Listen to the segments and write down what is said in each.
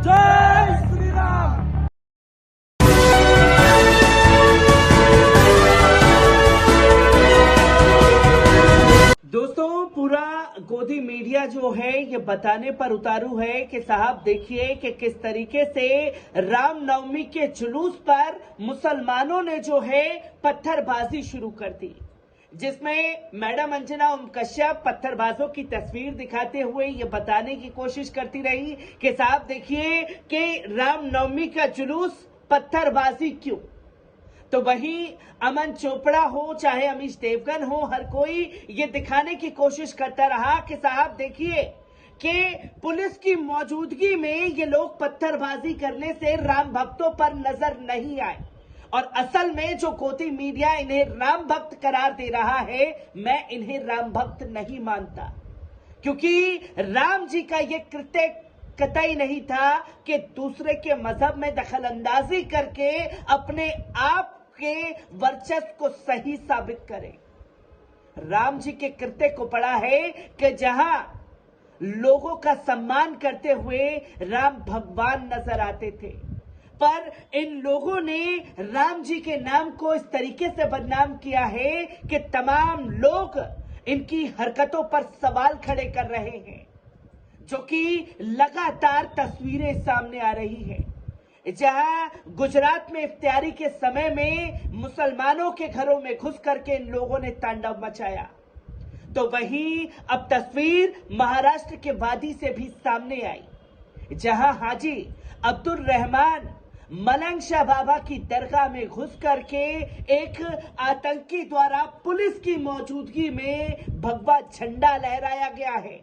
जय श्री राम। दोस्तों, पूरा गोदी मीडिया जो है ये बताने पर उतारू है कि साहब देखिए कि किस तरीके से रामनवमी के जुलूस पर मुसलमानों ने जो है पत्थरबाजी शुरू कर दी, जिसमें मैडम अंजना ओम कश्यप पत्थरबाजों की तस्वीर दिखाते हुए ये बताने की कोशिश करती रही कि साहब देखिए कि रामनवमी का जुलूस पत्थरबाजी क्यों। तो वहीं अमन चोपड़ा हो चाहे अमीश देवगन हो, हर कोई ये दिखाने की कोशिश करता रहा कि साहब देखिए कि पुलिस की मौजूदगी में ये लोग पत्थरबाजी करने से राम भक्तों पर नजर नहीं आए। और असल में जो गोदी मीडिया इन्हें राम भक्त करार दे रहा है, मैं इन्हें राम भक्त नहीं मानता, क्योंकि राम जी का ये कृत्य कतई नहीं था कि दूसरे के मजहब में दखल अंदाजी करके अपने आप के वर्चस्व को सही साबित करें। राम जी के कृत्य को पढ़ा है कि जहां लोगों का सम्मान करते हुए राम भगवान नजर आते थे, पर इन लोगों ने राम जी के नाम को इस तरीके से बदनाम किया है कि तमाम लोग इनकी हरकतों पर सवाल खड़े कर रहे हैं, जो कि लगातार तस्वीरें सामने आ रही है। जहां गुजरात में इफ्तियारी के समय में मुसलमानों के घरों में घुस करके इन लोगों ने तांडव मचाया, तो वहीं अब तस्वीर महाराष्ट्र के वादी से भी सामने आई, जहां हाजी अब्दुल रहमान मलंग शाह बाबा की दरगाह में घुस करके एक आतंकी द्वारा पुलिस की मौजूदगी में भगवा झंडा लहराया गया है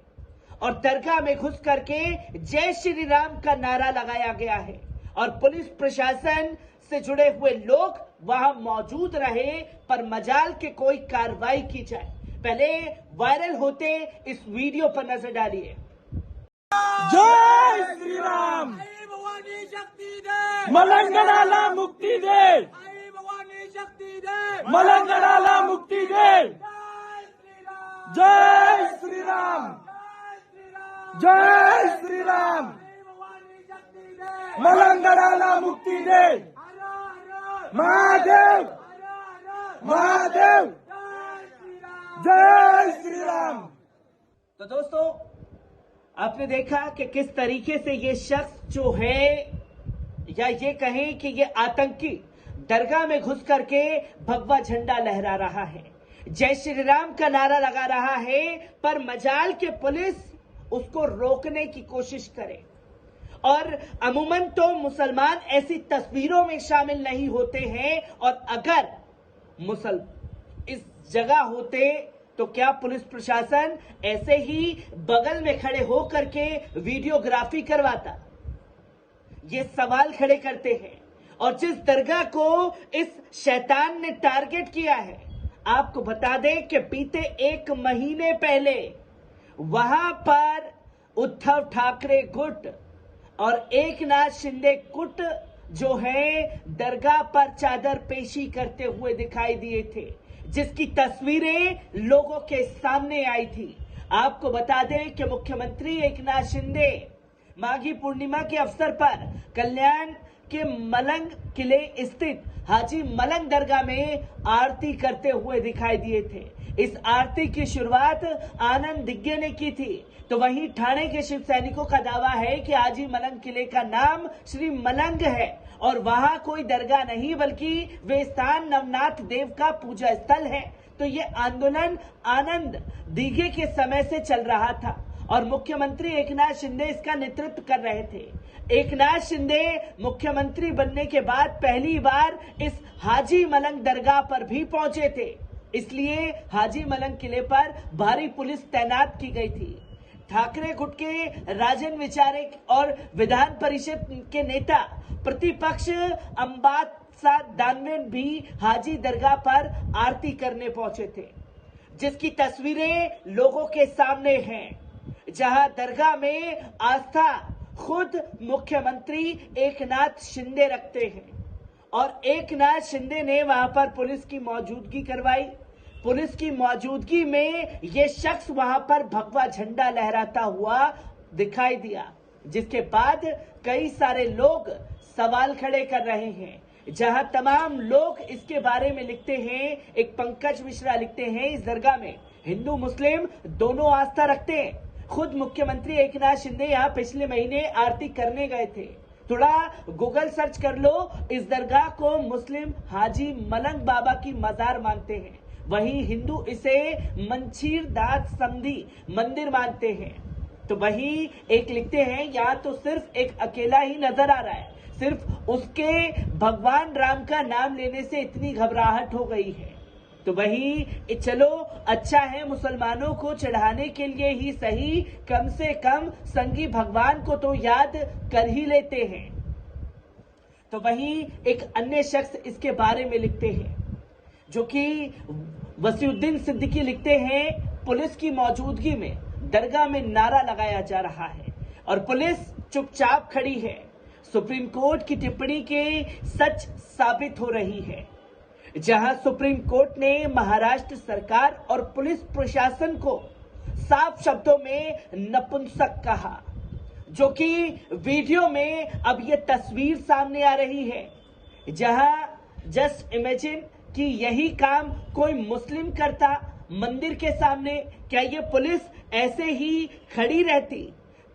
और दरगाह में घुस करके जय श्री राम का नारा लगाया गया है और पुलिस प्रशासन से जुड़े हुए लोग वहां मौजूद रहे, पर मजाल के कोई कार्रवाई की जाए। पहले वायरल होते इस वीडियो पर नजर डालिए। जय श्री राम। भवानी शक्ति दे, मलंगडाला मुक्ति दे, भवानी शक्ति दे, मलंगडाला मुक्ति दे। जय श्री राम, जय श्री राम। मलंगडाला मुक्ति दे। महादेव, महादेव, जय श्री राम। तो दोस्तों, आपने देखा कि किस तरीके से ये शख्स जो है, या ये कहें कि ये आतंकी दरगाह में घुस करके भगवा झंडा लहरा रहा है, जय श्री राम का नारा लगा रहा है, पर मजाल के पुलिस उसको रोकने की कोशिश करे। और अमूमन तो मुसलमान ऐसी तस्वीरों में शामिल नहीं होते हैं, और अगर इस जगह होते तो क्या पुलिस प्रशासन ऐसे ही बगल में खड़े होकर के वीडियोग्राफी करवाता? ये सवाल खड़े करते हैं। और जिस दरगाह को इस शैतान ने टारगेट किया है, आपको बता दें कि बीते 1 महीने पहले वहां पर उद्धव ठाकरे गुट और एकनाथ शिंदे गुट जो है दरगाह पर चादर पेशी करते हुए दिखाई दिए थे, जिसकी तस्वीरें लोगों के सामने आई थी। आपको बता दें कि मुख्यमंत्री एकनाथ शिंदे माघी पूर्णिमा के अवसर पर कल्याण के मलंग किले स्थित हाजी मलंग दरगाह में आरती करते हुए दिखाई दिए थे। इस आरती की शुरुआत आनंद दिग्गे ने की थी। तो वहीं ठाणे के शिव सैनिकों का दावा है कि हाजी मलंग किले का नाम श्री मलंग है और वहां कोई दरगाह नहीं बल्कि वे स्थान नवनाथ देव का पूजा स्थल है। तो ये आंदोलन आनंद दिग्गे के समय से चल रहा था और मुख्यमंत्री एकनाथ शिंदे इसका नेतृत्व कर रहे थे। एकनाथ शिंदे मुख्यमंत्री बनने के बाद पहली बार इस हाजी मलंग दरगाह पर भी पहुंचे थे, इसलिए हाजी मलंग किले पर भारी पुलिस तैनात की गई थी। ठाकरे गुट के राजन विचारक और विधान परिषद के नेता प्रतिपक्ष अंबासा दानवे भी हाजी दरगाह पर आरती करने पहुंचे थे, जिसकी तस्वीरें लोगों के सामने हैं, जहां दरगाह में आस्था खुद मुख्यमंत्री एकनाथ शिंदे रखते हैं और एकनाथ शिंदे ने वहां पर पुलिस की मौजूदगी करवाई। पुलिस की मौजूदगी में यह शख्स वहां पर भगवा झंडा लहराता हुआ दिखाई दिया। जिसके बाद कई सारे लोग सवाल खड़े कर रहे हैं। जहां तमाम लोग इसके बारे में लिखते हैं, एक पंकज मिश्रा लिखते हैं, इस दरगाह में हिंदू मुस्लिम दोनों आस्था रखते हैं। खुद मुख्यमंत्री एकनाथ शिंदे यहां पिछले महीने आरती करने गए थे। थोड़ा गूगल सर्च कर लो, इस दरगाह को मुस्लिम हाजी मलंग बाबा की मजार मानते हैं, वहीं हिंदू इसे मंचीर दास समधी मंदिर मानते हैं। तो वही एक लिखते हैं, यहाँ तो सिर्फ एक अकेला ही नजर आ रहा है, सिर्फ उसके भगवान राम का नाम लेने से इतनी घबराहट हो गई है। तो वही चलो अच्छा है, मुसलमानों को चढ़ाने के लिए ही सही, कम से कम संगी भगवान को तो याद कर ही लेते हैं। तो वही एक अन्य शख्स इसके बारे में लिखते हैं, जो कि वसीउद्दीन सिद्दीकी लिखते हैं, पुलिस की मौजूदगी में दरगाह में नारा लगाया जा रहा है और पुलिस चुपचाप खड़ी है। सुप्रीम कोर्ट की टिप्पणी के सच साबित हो रही है, जहां सुप्रीम कोर्ट ने महाराष्ट्र सरकार और पुलिस प्रशासन को साफ शब्दों में नपुंसक कहा, जो कि वीडियो में अब ये तस्वीर सामने आ रही है, जहां जस्ट इमेजिन कि यही काम कोई मुस्लिम करता मंदिर के सामने, क्या ये पुलिस ऐसे ही खड़ी रहती?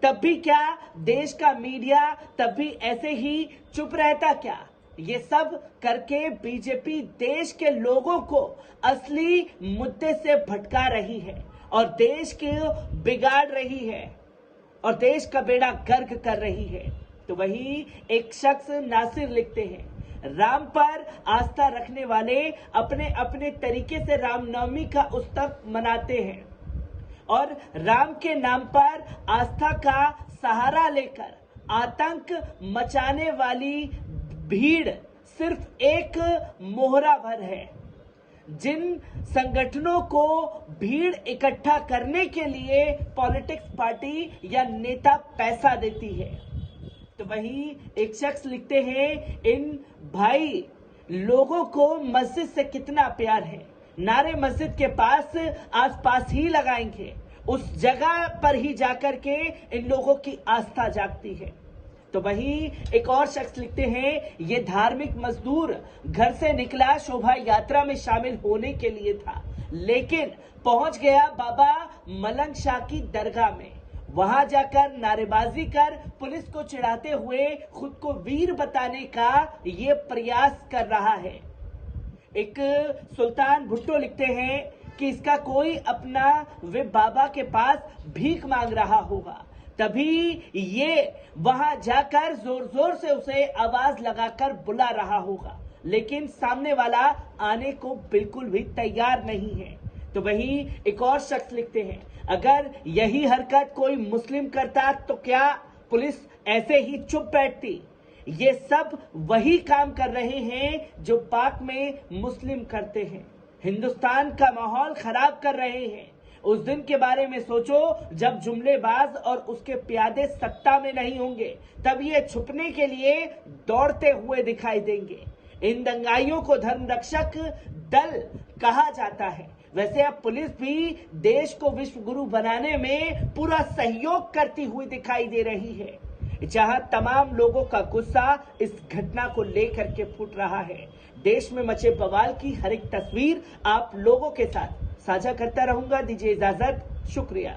तब भी क्या देश का मीडिया तब भी ऐसे ही चुप रहता क्या? ये सब करके बीजेपी देश के लोगों को असली मुद्दे से भटका रही है और देश को बिगाड़ रही है और देश का बेड़ा गर्क कर रही है। तो वही एक शख्स नासिर लिखते हैं, राम पर आस्था रखने वाले अपने अपने तरीके से रामनवमी का उत्सव मनाते हैं और राम के नाम पर आस्था का सहारा लेकर आतंक मचाने वाली भीड़ सिर्फ एक मोहरा भर है। जिन संगठनों को भीड़ इकट्ठा करने के लिए पॉलिटिक्स पार्टी या नेता पैसा देती है। तो वही एक शख्स लिखते हैं, इन भाई लोगों को मस्जिद से कितना प्यार है, नारे मस्जिद के पास आसपास ही लगाएंगे, उस जगह पर ही जाकर के इन लोगों की आस्था जागती है। तो वही एक और शख्स लिखते हैं, ये धार्मिक मजदूर घर से निकला शोभा यात्रा में शामिल होने के लिए था, लेकिन पहुंच गया बाबा मलंग शाह की दरगाह में, वहां जाकर नारेबाजी कर पुलिस को चिढ़ाते हुए खुद को वीर बताने का ये प्रयास कर रहा है। एक सुल्तान भुट्टो लिखते हैं कि इसका कोई अपना वे बाबा के पास भीख मांग रहा होगा, तभी ये वहां जाकर जोर जोर से उसे आवाज लगाकर बुला रहा होगा, लेकिन सामने वाला आने को बिल्कुल भी तैयार नहीं है। तो वही एक और शख्स लिखते हैं, अगर यही हरकत कोई मुस्लिम करता तो क्या पुलिस ऐसे ही चुप बैठती? ये सब वही काम कर रहे हैं जो पाक में मुस्लिम करते हैं, हिंदुस्तान का माहौल खराब कर रहे हैं। उस दिन के बारे में सोचो जब जुमलेबाज और उसके प्यादे सत्ता में नहीं होंगे, तब ये छुपने के लिए दौड़ते हुए दिखाई देंगे। इन दंगाइयों को धर्म रक्षक दल कहा जाता है। वैसे अब पुलिस भी देश को विश्व गुरु बनाने में पूरा सहयोग करती हुई दिखाई दे रही है, जहां तमाम लोगों का गुस्सा इस घटना को लेकर के फूट रहा है। देश में मचे बवाल की हर एक तस्वीर आप लोगों के साथ साझा करता रहूंगा। दीजिए इजाजत, शुक्रिया।